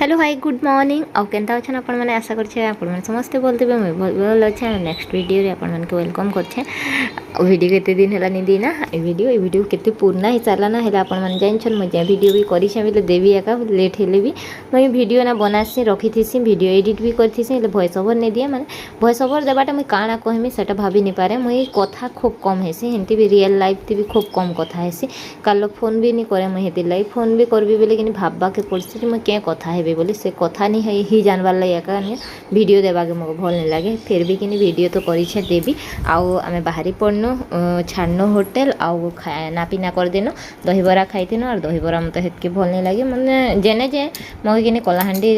Hello hi good morning आउ केनता अच्छा आपण मैंने आशा करछे आपण मैंने समस्ते बोलते भल अच्छे नेक्स्ट वीडियो रे आपण मैंने वेलकम करछे वीडियो केते दिन हला नहीं दीना ए वीडियो केते पूर्ण ही सारा ना हला आपण मैंने जानछन मजा वीडियो भी करिछे बोले देवी एका लेट हेले भी मैं वीडियो ना बनासी रखी थीसी वीडियो एडिट भी करथीसी ले वॉइस ओवर नहीं दिए माने वॉइस ओवर देबाटा मैं काना कहमी सेटा भाभी नहीं पारे मैं कथा खूब कम हेसी हेंती भी रियल लाइफ थी भी खूब कम कथा हेसी कालो फोन भी नहीं करे मैं हेती लाइव फोन भी करबी बोले कि भाबा के पड़सी मैं क्या कथा हेबी बोली से कथा नहीं है ही जानवार लगे एका वीडियो देवा के मको भल नहीं लगे फिर भी कि वीडियो तो करिछे देवी आउ आमे बाहरी पड़नो छाड़नो होटेल आउ खाना पीना कर देनो दहीबरा खाई और दहीबरा मत हेतके भल नहीं लगे मैंने जेने जे मगे कि कलाहांडी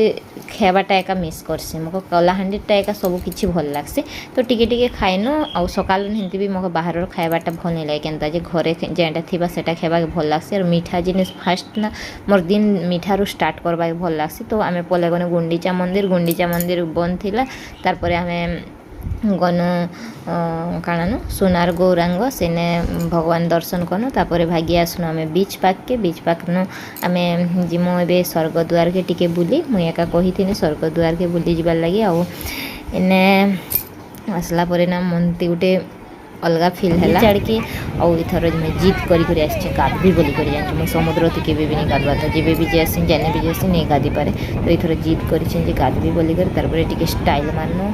खावाटा एका मिस करसी मको कलाहांडीटा एका सब किछि भल लागसी तो टिके टिके खाइनो आउ सकाल हेंती भी मको बाहर खावाटा भल नहीं लगे केनता जे घरे जेंटा थिबा सेटा खावा के भल लागसी और मीठा जिनिस फास्ट ना मोर दिन मीठारू स्टार्ट करबा के भल लागसी तो आमे पले गने गुंडीचा मंदिर बंद थिला तार परे आमे गनु काणानु सोनार गौरांग सेने भगवान दर्शन करनु तापर भागी आसनु आमे बीच पाक नु आमे जिमो एबे स्वर्गद्वार के टिके बुली मुई एका कहिथिनी स्वर्गद्वार के बुली जिबार लागि आ एने आसला परे ना मनती गुटे अलग फिल है चढ़ी और इथर मैं जिद करी आसी गाधी बोली कर जानी मैं समुद्र थी केवे भी नहीं गाधवा था जब भी जासी जाने भी जासी नहीं गाधी पारे तो इथर जिद कर गाधवी बोली कर तारपर टिके स्टाइल मारनु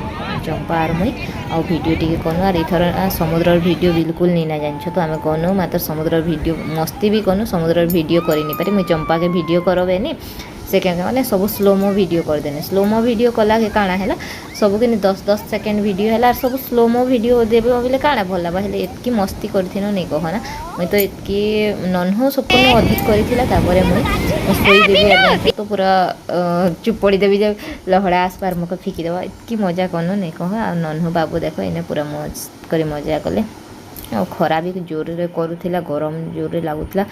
चंपा आर मुई आउ वीडियो टिके कनु और इथर समुद्र वीडियो बिल्कुल नहीं ना जान तो आम गनु मात्र समुद्र वीडियो मस्ती भी कनु समुद्र वीडियो कर नहीं पारे मुझे चंपा के वीडियो करबेनी से क्या मैंने सब स्लोमो वीडियो करदेने स्लोमो वीडियो कला के काଣା है सब कि 10-10 सेकेंड वीडियो है सब स्लोमो वीडियो देवे बोले काଣା भल लगा हेले एतकी मस्ती करथिन नहीं कह ना मुई तो एतकी नन्हो सपन अधिक करथिला मुई सोईदेवी तो पूरा चुपड़ी देवी जब लहड़ा आसपार मक फिकी देवा एतकी मजा कनु नहीं कह आ नन्हो बाबू देख इने पूरा मस्त कर मजा कले आ खरा भी जोर रे करूला गरम जोर रे लगुला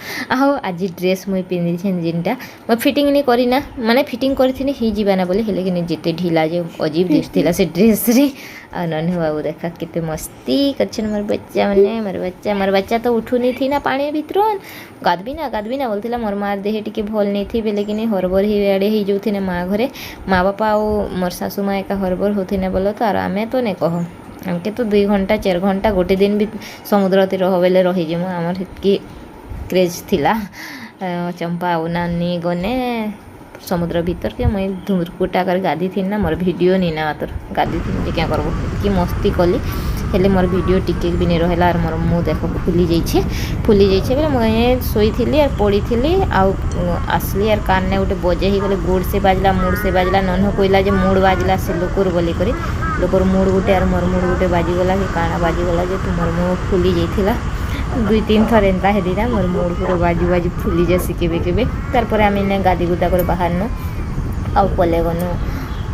आज ड्रेस मुई पिंधि जिनटा मैं फिटिंग नहीं करीना माने फिटिंग करी ही जीवाना बोली हेले कि जिते ढिला जो अजीब दिखला से ड्रेस रे आ नन्हे बाबू देखा कितने मस्ती कर मोर बच्चा तो उठू नहीं थी ना पानी भितर गाधबी ना बोलता मोर मार देहे टिके भल नहीं थी बेले कि हरबर ही आड़े ही जो थे माँ घरे माँ बापा आ मोर सासू माँ एका हरबर होते बोलो तो आमे तो नहीं कह आमके तो 2 घंटा 4 घंटा गोटे दिन भी समुद्र ती रह बेले रहीजिमु आमर हेतकी क्रेज थिला चंपा आ नानी गने समुद्र भीतर के मुई धुरकुटा कर गाधी थी ना मोर वीडियो नहीं ना तोर गाधी थी क्या करबो कि मस्ती कली हेले मोर वीडियो टिके भी नहीं रहला और मोर मुँह देख फुली जाइए बोले मुझे शोई और पड़ी थी आसली और कान ने गोटे बजे ही गले गोड़ से बाजला मुड़ से बाजला नन्ह कहला जे मुड़ बाजला से लोकर बोली करी लोकर मुड़ गुटे और मोर मुड़ गुटे बाजिगला कि काଣା बाजिगला जे तुम मोर मुँह फुली जाइथिला 2-3 थर एंता हेदीना मोर मुड़ पूरा बाजू फुली जासी केबे तारपर आम इने गादी गुदा कर बाहरनु आउ पले गनु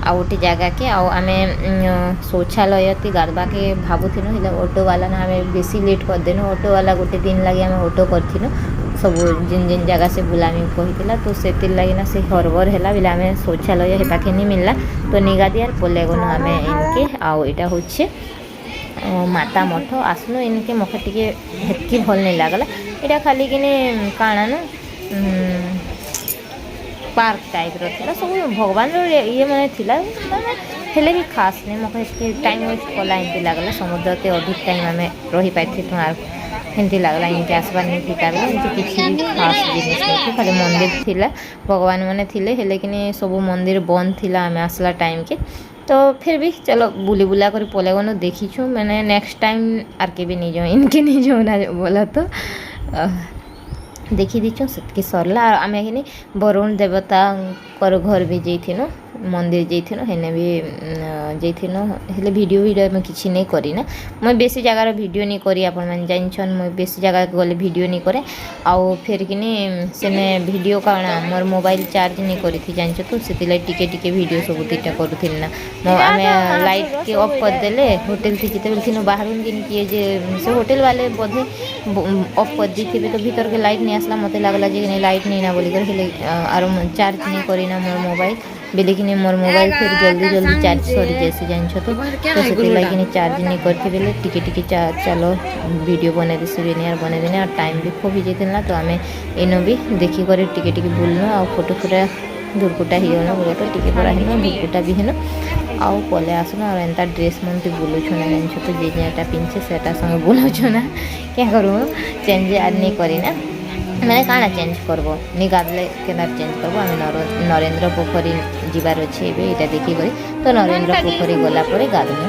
आ गोटे जगह के आमे शौचालय ती गाधवा के भावुन हेल्ले ऑटो वाला ना आमे बेसी लेट कर देनु ऑटो वाला गोटे दिन लगे आमे ऑटो करथिनु सब जिन जिन जगह से बुलामी कहीला तो से लगे ना से हरबर है बोले आम शौचालय हे पाखे नहीं मिलला तो निगा दियार पले गनु आम इनके आउ यहाँ हूँ माता मठ आसनु इनके मखे टिके हेतकी भल नहीं लगला यहाँ खाली कि काଣା न पार्क टाइप रा सब भगवान ये मैंने थिला हेले भी खास नहीं मके टाइम वेस्ट कला एमती लगला समुद्र के अधिक टाइम आम रही पाई हेमती लगला इनके आसबार नहीं थी बेले एमती किसी भी खास जिनिस नहीं खाली मंदिर थिला भगवान मैंने थिले हेले कि सब मंदिर बंद थिला आम आसला टाइम के तो फिर भी चलो बुली बुला कर पले गनो देखीछु मैंने नेक्स्ट टाइम आर के भी नहीं जाऊँ इनके नहीं जाऊँ ना बोला तो देखी दीचु से सरला आम कि वरुण देवता घर भी जाइथिनु मंदिर जाइथिनु हेने भी जाइथिनु हेले वीडियो मैं किसी नहीं करी ना मैं बेसी जगार वीडियो नहीं करी आपण मैंने जानछन मैं बेसी जगह गले वीडियो नहीं करे आउ फिर कि सेने वीडियो काଣା मोर मोबाइल चार्ज नहीं करी थी जानछ तो से टिके टिके वीडियो सब तीटा करूथिन ना आम लाइट के ऑफ कर देले होटल थी जिते बेलथिनु बाहर जिन किए जे से होटल वाले बोधे ऑफ कर दी थी तो भीतर के लाइट नहीं आसला मते लागला जे नहीं लाइट नहीं ना बोली कर हेले आर चार्ज नहीं करी ना मोर मोबाइल बेले कि मोर मोबाइल फिर जल्दी चार्ज सरी जैसे जान तो से लगे चार्ज नहीं करती बेले टिके टिके चलो वीडियो बना देसी बेनी और बना देने और टाइम भी खूब ही जाता तो आम इन भी देखिक टिके टिके बुलनु आ फोटो धुरकुटा ही बोले तो टिके पड़ा हिन धुरकुटा भी हिन आउ पले आसन और एंता ड्रेस मन बुलूछु ना जान तो जे जेटा पिंचे सेटा संग बुलूछु ना क्या करूँ चेंज आज नहीं करी ना मैंने काଣା चेंज करब नी गाधले केना चेंज करब आम नरेंद्र पोखरी जीवार अच्छे यहाँ देखी करी तो नरेंद्र पोखरी गलापर गाधमु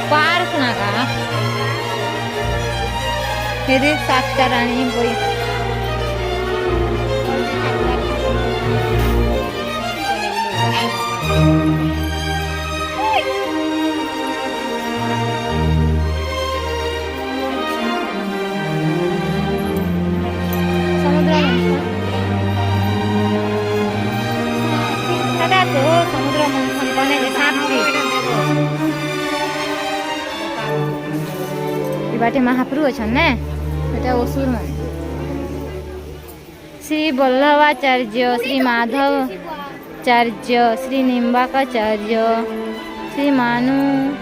पार्क ना का सातटा रानी बोई समुद्र मंथन बने बाटे महाप्रभु अछन ने एटा असुर मन श्री वल्लभाचार्य श्री माधवाचार्य श्री निम्बाकाचार्य श्री मानुजाचार्य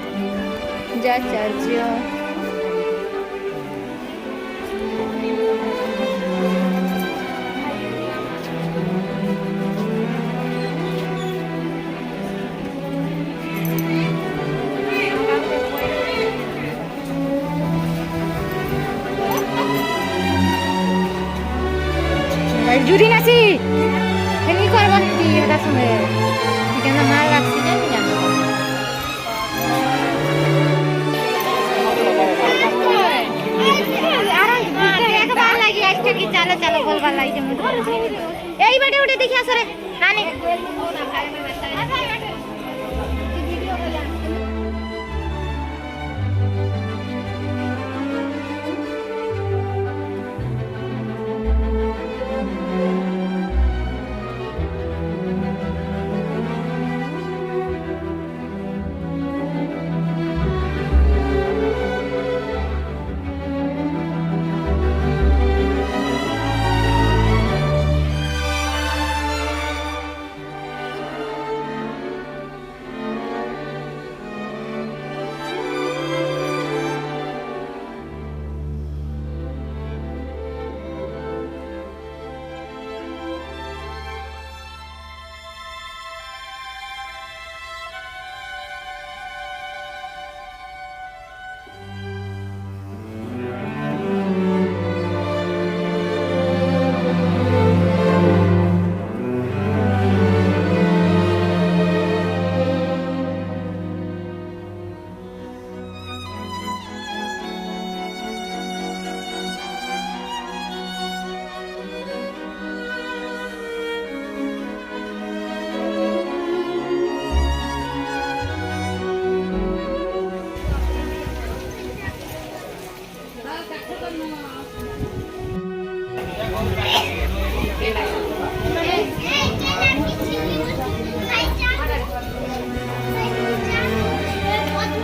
जुड़ी नासी हेनी करबो की हटा संगे केना मार लागसी जे नहीं जानो एक बार लागी आज की चलो चलो बोलबा लागी जे मुझे एई बेटे उठे देखिया सरे नानी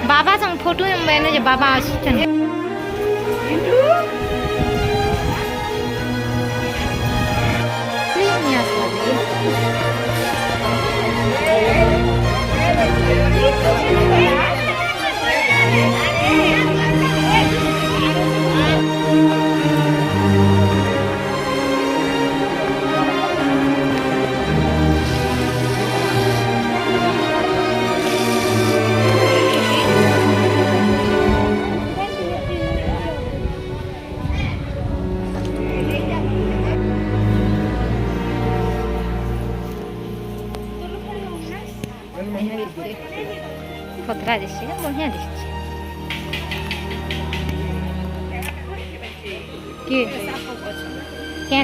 बाबा संग फोटो में बने जे बाबा आछन खतरा दिशे बढ़िया दिशे के क्या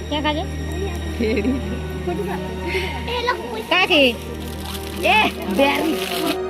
क्या काजे काजे ए बेरी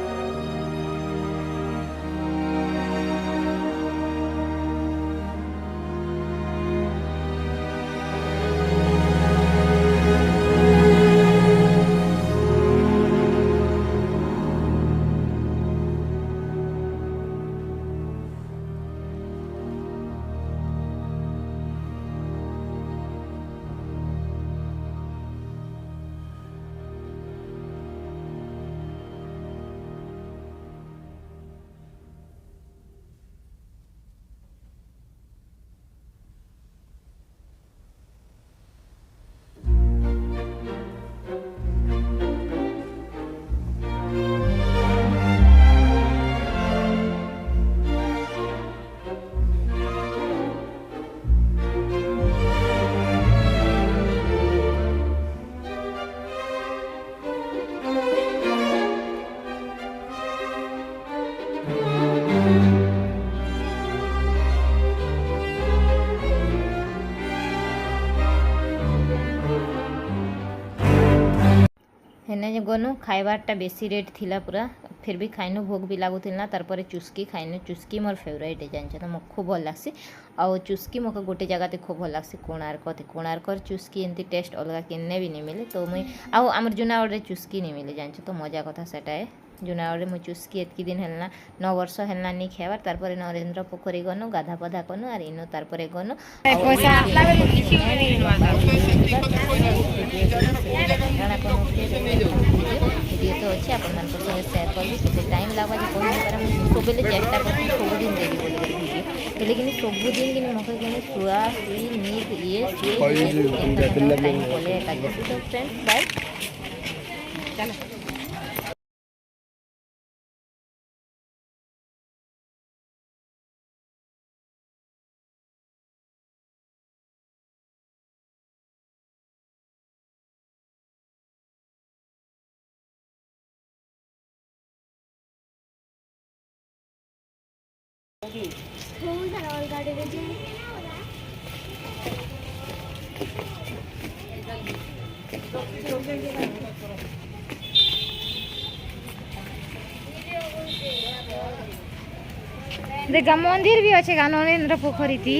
ହେନେ ଗନୁ ଖାଇବାରଟା ବେଶୀ ରେଟ୍ ଥିଲା ପୁରା फिर भी खाइनु भोग भी लागुला तार चुस्की खाइनु चुस्की मोर फेवरेट जान तो मोक खूब भल लग्सी आउ चुस्की मोक गोटे जगह खूब भल लग्सी कोणार्कर चुस्की एमती टेस्ट अलग किन्ने भी नहीं मिले तो मुई आउ आमर जुनागढ़ चुस्की नहीं मिले जान तो मजा कथा सेटा है जुनागढ़ मुई चुस्की एतकी दिन है 9 वर्ष है नहीं खाइबार तार नरेंद्र पोखरी गनु गाधा पधा कनु और इनो तार गनु भिडियो तो अच्छे आप सेयार करी के टाइम लगा सब चेष्टा कर सबुदिन देवी बोल भिडियो लेकिन सबुदिन कि मक शुआ शुई नीट ये टाइम बोले तो फ्रेंड्स बाय चलो। देखा मंदिर भी अच्छे नरेंद्र पोखरी थी।